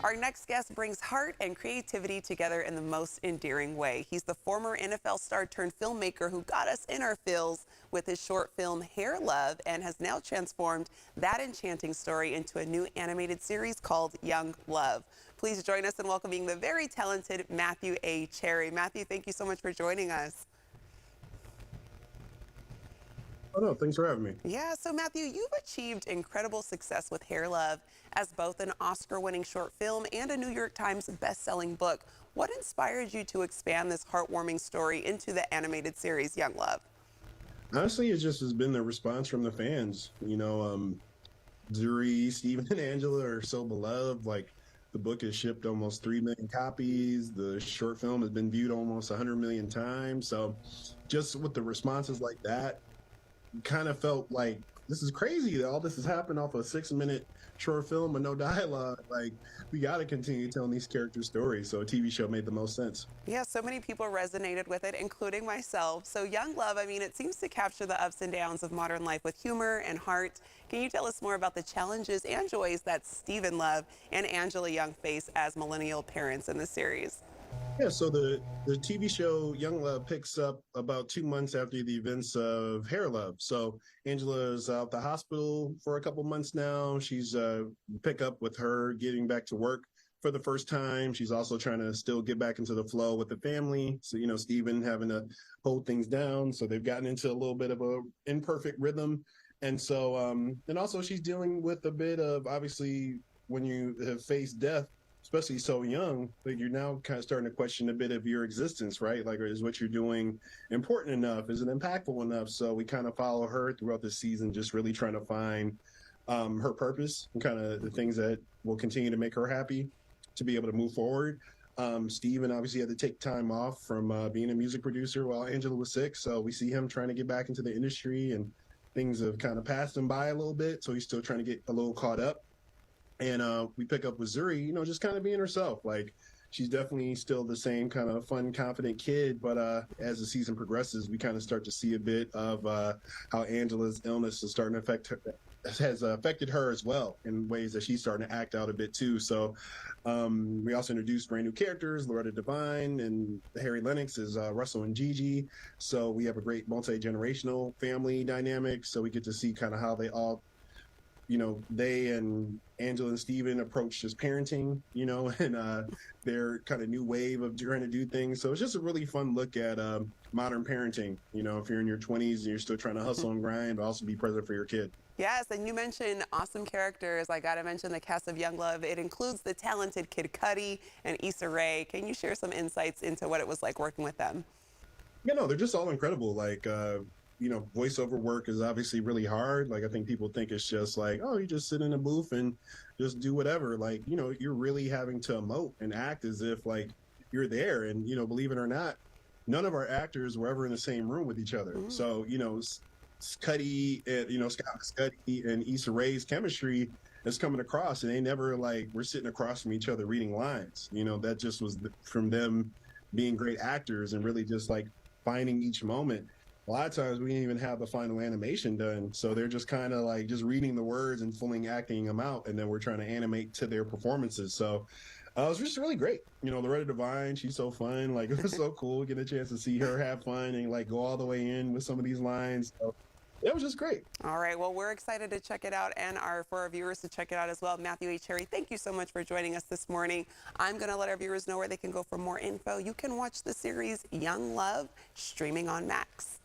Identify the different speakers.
Speaker 1: Our next guest brings heart and creativity together in the most endearing way. He's the former NFL star turned filmmaker who got us in our feels with his short film Hair Love and has now transformed that enchanting story into a new animated series called Young Love. Please join us in welcoming the very talented Matthew A. Cherry. Matthew, thank you so much for joining us.
Speaker 2: Oh, no, thanks for having me.
Speaker 1: Yeah, so Matthew, you've achieved incredible success with Hair Love as both an Oscar-winning short film and a New York Times best-selling book. What inspired you to expand this heartwarming story into the animated series Young Love?
Speaker 2: Honestly, it just has been the response from the fans. Zuri, Steven, and Angela are so beloved. Like, the book has shipped almost 3 million copies. The short film has been viewed almost 100 million times. So, just with the responses like that, kind of felt like this is crazy that all this has happened off a 6-minute short film with no dialogue. Like, we got to continue telling these character stories. So, a TV show made the most sense.
Speaker 1: Yeah, so many people resonated with it, including myself. So Young Love, I mean, it seems to capture the ups and downs of modern life with humor and heart. Can you tell us more about the challenges and joys that Stephen Love and Angela Young face as millennial parents in the series?
Speaker 2: Yeah, so the TV show Young Love picks up about 2 months after the events of Hair Love. So Angela's out the hospital for a couple months now. She's pick up with her getting back to work for the first time. She's also trying to still get back into the flow with the family. So, Steven having to hold things down. So they've gotten into a little bit of a imperfect rhythm. And so, and also she's dealing with a bit of, obviously, when you have faced death, especially so young, like, you're now kind of starting to question a bit of your existence, right? Like, is what you're doing important enough? Is it impactful enough? So we kind of follow her throughout the season, just really trying to find her purpose and kind of the things that will continue to make her happy to be able to move forward. Steven obviously had to take time off from being a music producer while Angela was sick. So we see him trying to get back into the industry, and things have kind of passed him by a little bit. So he's still trying to get a little caught up. And we pick up with Zuri, just kind of being herself. Like, she's definitely still the same kind of fun, confident kid. But as the season progresses, we kind of start to see a bit of how Angela's illness is starting to affect her, has affected her as well in ways that she's starting to act out a bit too. So we also introduced brand new characters. Loretta Devine and Harry Lennox is Russell and Gigi. So we have a great multi-generational family dynamic. So we get to see kind of how they all, they and Angela and Steven approach just parenting, and their kind of new wave of trying to do things. So it's just a really fun look at modern parenting, if you're in your 20s and you're still trying to hustle and grind, but also be present for your kid.
Speaker 1: Yes, and you mentioned awesome characters. I got to mention the cast of Young Love. It includes the talented Kid Cudi and Issa Rae. Can you share some insights into what it was like working with them?
Speaker 2: They're just all incredible. Like, voiceover work is obviously really hard. Like, I think people think it's just like, oh, you just sit in a booth and just do whatever. Like, you're really having to emote and act as if, like, you're there. And, believe it or not, none of our actors were ever in the same room with each other. So, Cuddy and, Scott Scuddy and Issa Rae's chemistry is coming across, and they never, like, were sitting across from each other reading lines. That just was from them being great actors and really just, like, finding each moment. A lot of times we didn't even have the final animation done. So they're just kind of like just reading the words and fully acting them out. And then we're trying to animate to their performances. So it was just really great. Loretta Devine, she's so fun. Like, it was so cool getting a chance to see her have fun and, like, go all the way in with some of these lines. So it was just great.
Speaker 1: All right. Well, we're excited to check it out and for our viewers to check it out as well. Matthew A. Cherry, thank you so much for joining us this morning. I'm going to let our viewers know where they can go for more info. You can watch the series Young Love streaming on Max.